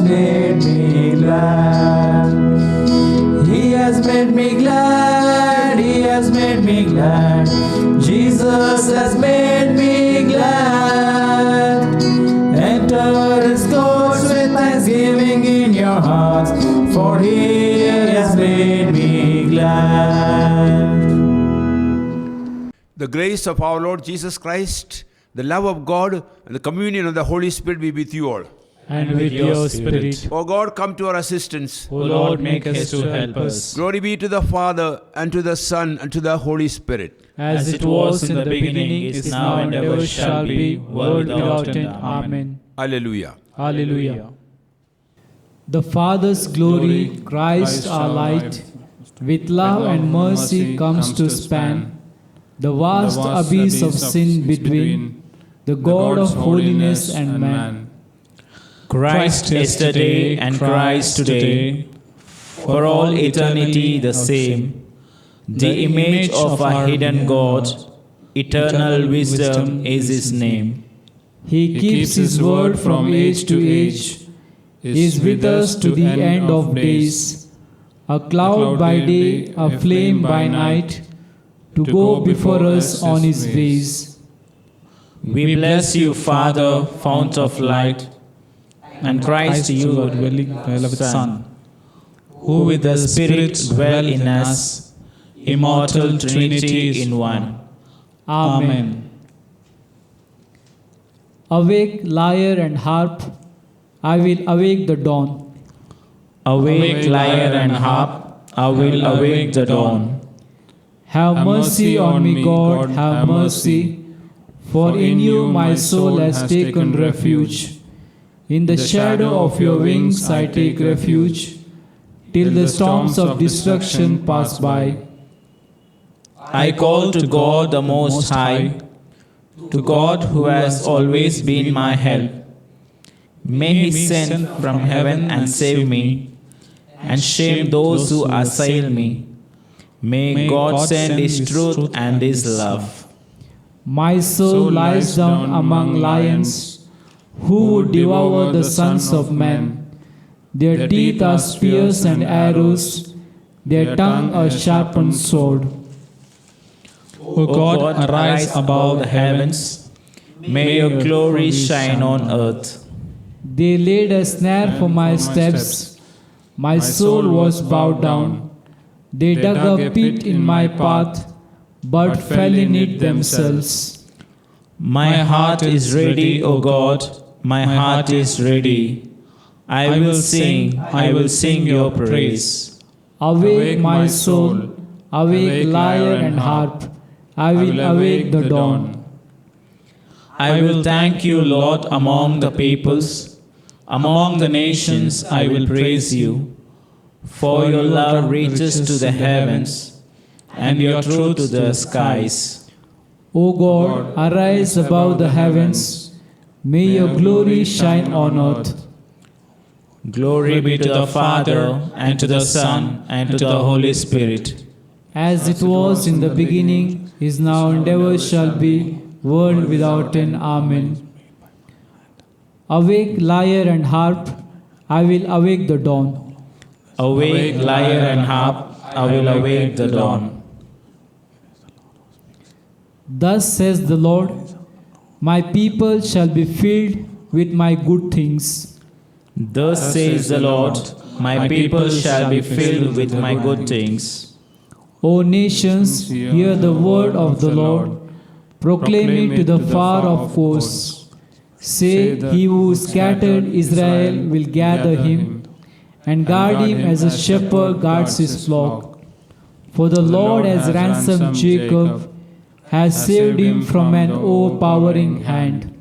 made me glad. He has made me glad. He has made me glad. Jesus has made me glad. Enter His courts with thanksgiving in your hearts, for He has made me glad. The grace of our Lord Jesus Christ, the love of God, and the communion of the Holy Spirit be with you all. And with your spirit. O God, come to our assistance. O Lord, make haste to help us. Glory be to the Father, and to the Son, and to the Holy Spirit. As it was in the beginning, is now, and ever shall be, world without end. Amen. Alleluia. Hallelujah. The Father's glory, Christ our light, with love and mercy comes to span the vast abyss of sin between the God of holiness and man. Christ yesterday and Christ today, for all eternity the same, the image of our hidden God, eternal wisdom is His name. He keeps His word from age to age, is with us to the end of days, a cloud by day, a flame by night, to go before us on His ways. We bless you, Father, fount of light, and Christ, your dwelling beloved Son, who with the Spirit dwell in us, immortal Trinity in one. Amen. Awake, lyre and harp, I will awake the dawn. Awake, lyre and harp, I will awake the dawn. Have mercy on me, God, have mercy, for in you my soul has taken refuge. In the shadow of your wings I take refuge, till the storms of destruction pass by. I call to God the Most High, to God who has always been my help. May He send from heaven and save me, and shame those who assail me. May God send His truth and His love. My soul lies down among lions, who would devour the sons of men. Their teeth are spears and arrows, their tongue a sharpened sword. O God, arise above the heavens. May your glory shine on earth. They laid a snare for my steps. My soul was bowed down. They dug a pit in my path, but fell in it themselves. My heart is ready, O God, my heart is ready. I will sing your praise. Awake, my soul, awake, lyre and harp, I will awake the dawn. I will thank you, Lord, among the peoples. Among the nations I will praise you. For your love reaches to the heavens, and your truth to the skies. O God, arise above the heavens. May your glory shine on earth. Glory be to the Father, and to the Son, and to the Holy Spirit. As it was in the beginning, is now, and ever shall be, world without end. Amen. Awake, lyre and harp, I will awake the dawn. Awake, lyre and harp, I will awake the dawn. Thus says the Lord, my people shall be filled with my good things. Thus says the Lord, my people shall be filled with my good things. O nations, hear the word of the Lord. Proclaim it to the far off coasts. Say, he who scattered Israel will gather him, and guard him as a shepherd guards his flock. For the Lord has ransomed Jacob, has saved him from an overpowering hand.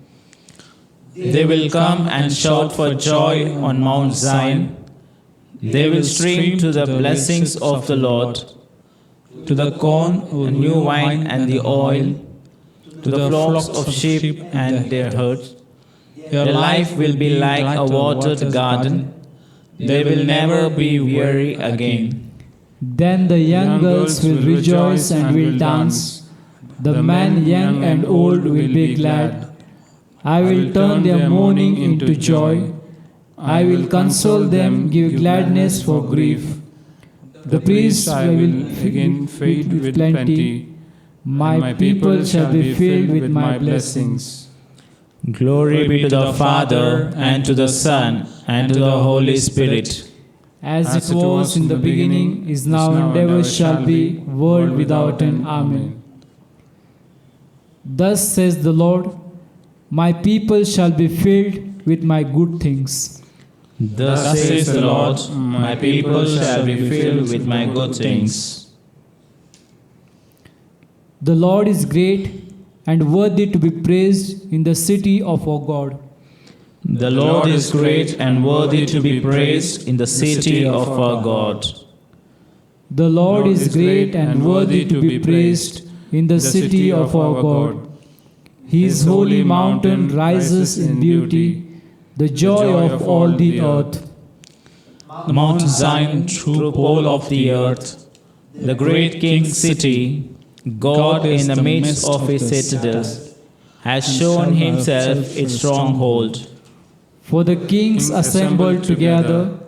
They will come and shout for joy on Mount Zion. They will stream to the blessings of the Lord, to the corn, the new wine, and the oil, to the flocks of sheep and their herds. Their life will be like a watered garden. They will never be weary again. Then the young girls will rejoice and will dance. The men young and old will be glad. I will turn their mourning into joy, I will console them, give gladness for grief. The priests I will again feed with plenty. My people shall be filled with my blessings. Glory be to the Father, and to the Son, and to the Holy Spirit. As it was in the beginning, is now, and ever shall be, world without end. Amen. Thus says the Lord, my people shall be filled with my good things. Thus says the Lord, my people shall be filled with my good things. The Lord is great and worthy to be praised in the city of our God. The Lord is great and worthy to be praised in the city of our God. The Lord is great and worthy to be praised in the city of our God. His holy mountain rises in beauty, the joy of all the earth. Mount Zion, true pole of the earth, the great King city, God in the midst of his citadels, has shown himself its stronghold. For the kings assembled together,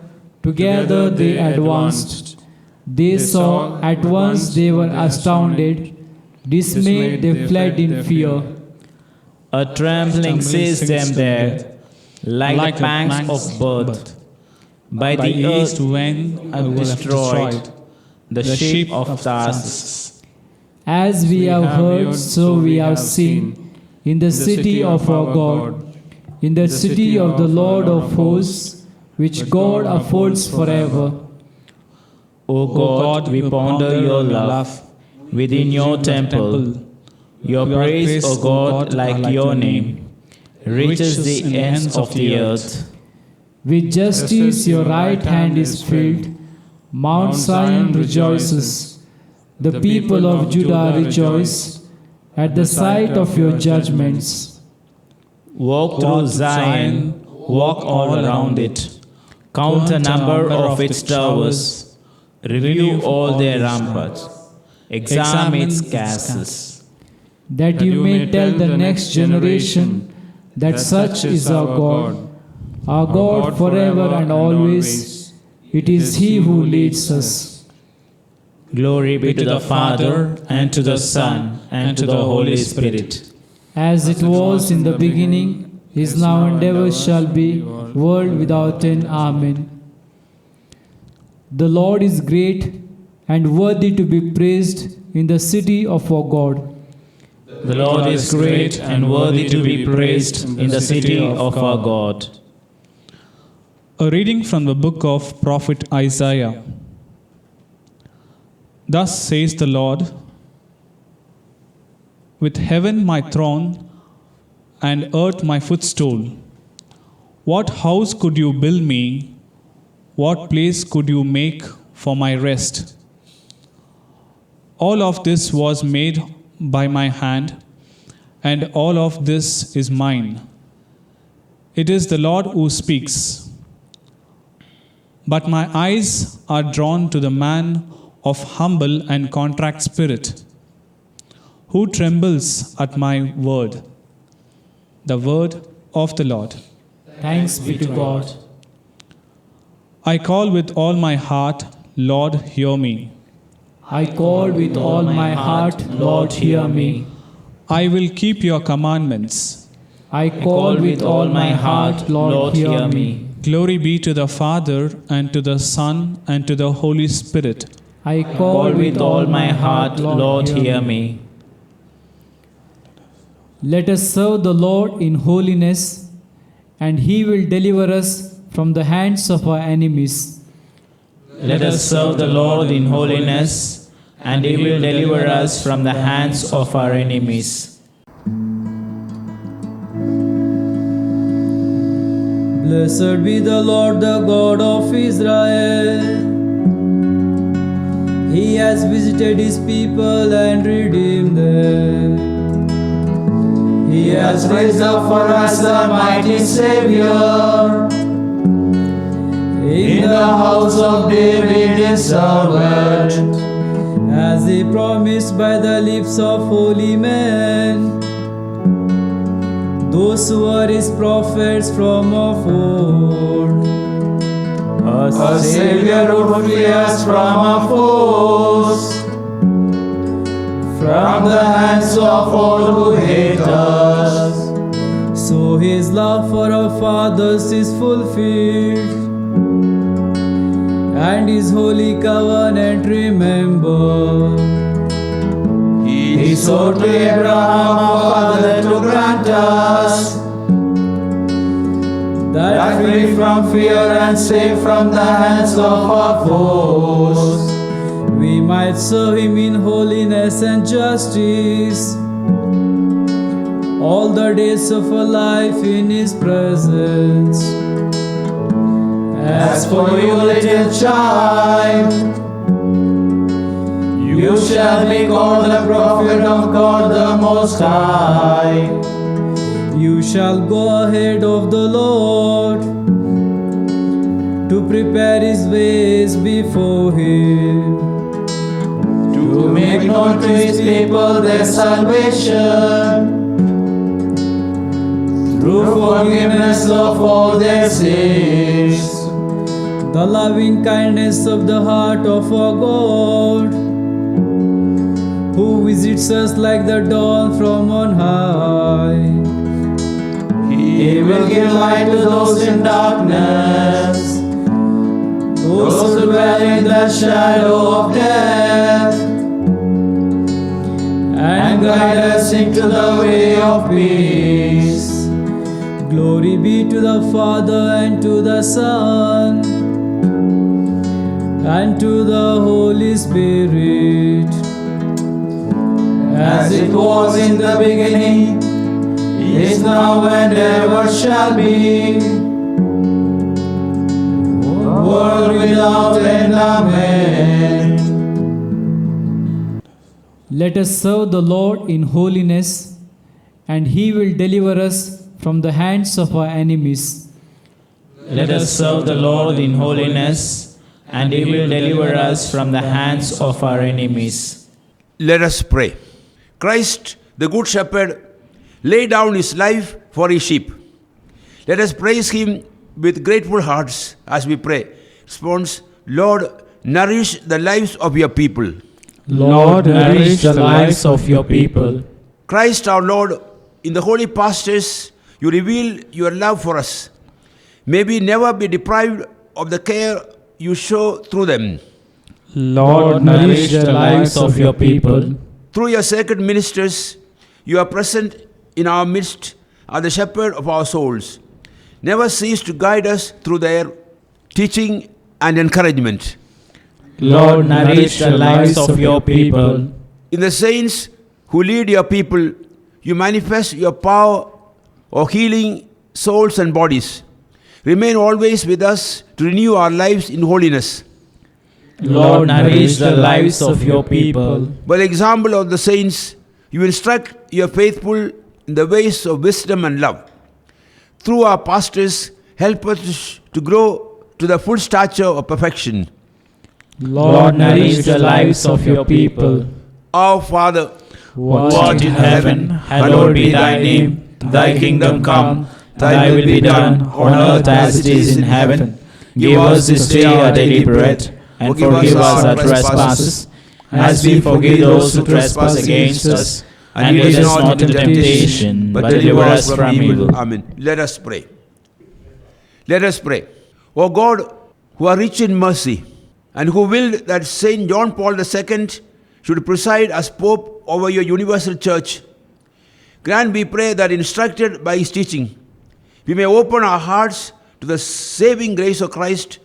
together they advanced. They saw, at once they were astounded, dismayed they fled in fear. A trembling seized them there, like the pangs of birth. By the earth when destroyed, the sheep of Tarsus. As we have heard, so we have seen, in the city of our God, in the city of the Lord of hosts, which God affords forever. O God, we ponder your love within your temple. Your praise, O God, like your name, reaches the ends of the earth. With justice your right hand is filled. Mount Zion rejoices. The people of Judah rejoice at the sight of your judgments. Walk through Zion, walk all around it. Count the number of its towers. Review all their ramparts. Examine its castles. That you may tell the next generation that such is our God forever and always. It is He who leads us. Glory be to the Father, and to the Son, and to the Holy Spirit. As it was in the beginning, is now, and ever shall be, world without end. Amen. The Lord is great and worthy to be praised in the city of our God. The Lord is great and worthy to be praised in the city of our God. A reading from the book of Prophet Isaiah. Thus says the Lord, with heaven my throne and earth my footstool, what house could you build me? What place could you make for my rest? All of this was made by my hand, and all of this is mine. It is the Lord who speaks. But my eyes are drawn to the man of humble and contrite spirit, who trembles at my word. The word of the Lord. Thanks be to God. I call with all my heart, Lord, hear me. I called with all my heart, Lord, hear me. I will keep your commandments. I called with all my heart, Lord, hear me. Glory be to the Father, and to the Son, and to the Holy Spirit. I Call with all my heart, Lord, hear me. Let us serve the Lord in holiness, and He will deliver us from the hands of our enemies. Let us serve the Lord in holiness, and He will deliver us from the hands of our enemies. Blessed be the Lord, the God of Israel. He has visited His people and redeemed them. He has raised up for us a mighty Savior. In the house of David his servant, as He promised by the lips of holy men. Though those who are his prophets from of old. A Savior who free us from our foes, from the hands of all who hate us. So his love for our fathers is fulfilled, and his holy covenant remember. He swore to Abraham our father to grant us that free from fear and safe from the hands of our foes, we might serve him in holiness and justice all the days of our life in his presence. as for you, little child, you shall be called the prophet of God the Most High. You shall go ahead of the Lord to prepare his ways before him, To make known to his people their salvation, through forgiveness of all their sins. the loving kindness of the heart of our God, who visits us like the dawn from on high. He will give light to those in darkness, those who dwell in the shadow of death, and guide us into the way of peace. Glory be to the Father and to the Son and to the Holy Spirit, As it was in the beginning, is now and ever shall be, world without end. Amen. Let us serve the Lord in holiness, and he will deliver us from the hands of our enemies. Let us serve the Lord in holiness, and he will deliver us from the hands of our enemies. Let us pray. Christ, the Good Shepherd, laid down his life for his sheep. Let us praise him with grateful hearts as we pray. Response: Lord, nourish the lives of your people. Lord, nourish the lives of your people. Christ our Lord, in the holy pastures, you reveal your love for us. May we never be deprived of the care you show through them. Lord, nourish the lives of your people. Through your sacred ministers, you are present in our midst as the shepherd of our souls. Never cease to guide us through their teaching and encouragement. Lord, nourish the lives of your people. In the saints who lead your people, you manifest your power of healing souls and bodies. Remain always with us to renew our lives in holiness. Lord, nourish the lives of your people. By the example of the saints, you instruct your faithful in the ways of wisdom and love. Through our pastors, help us to grow to the full stature of perfection. Lord, nourish the lives of your people. Our Father, Who art in heaven, hallowed be thy name. Thy kingdom come, thy will be done, on earth as it is in heaven. Give us this day our daily bread, and forgive us our trespasses, as we forgive those who trespass against us. And lead us not into temptation, but deliver us from evil. Amen. Let us pray. Let us pray. O God, who are rich in mercy, and who willed that Saint John Paul II should preside as Pope over your universal church, grant, we pray, that instructed by his teaching, we may open our hearts to the saving grace of Christ,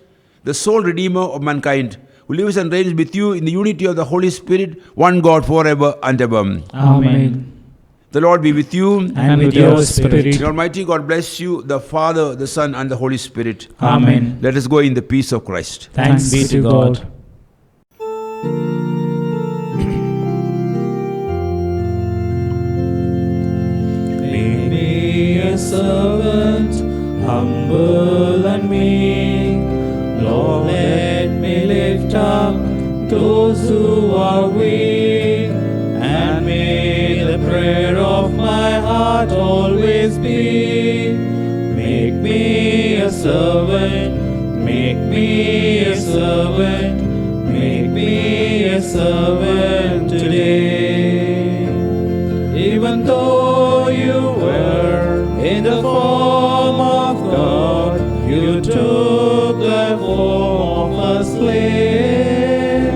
the sole Redeemer of mankind, who lives and reigns with you in the unity of the Holy Spirit, one God, forever and ever. Amen. The Lord be with you. And with your spirit. The Almighty God bless you, the Father, the Son, and the Holy Spirit. Amen. Let us go in the peace of Christ. Thanks be to God. Make me a servant, humble and meek. Lord, let me lift up those who are weak, and may the prayer of my heart heart always be. Make me a servant, make me a servant, make me a servant today. Even though you were in the form of God, you took the form of a slave.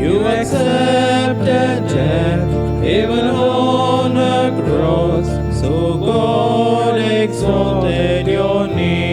You accepted death, even on a cross, so God exalted your name.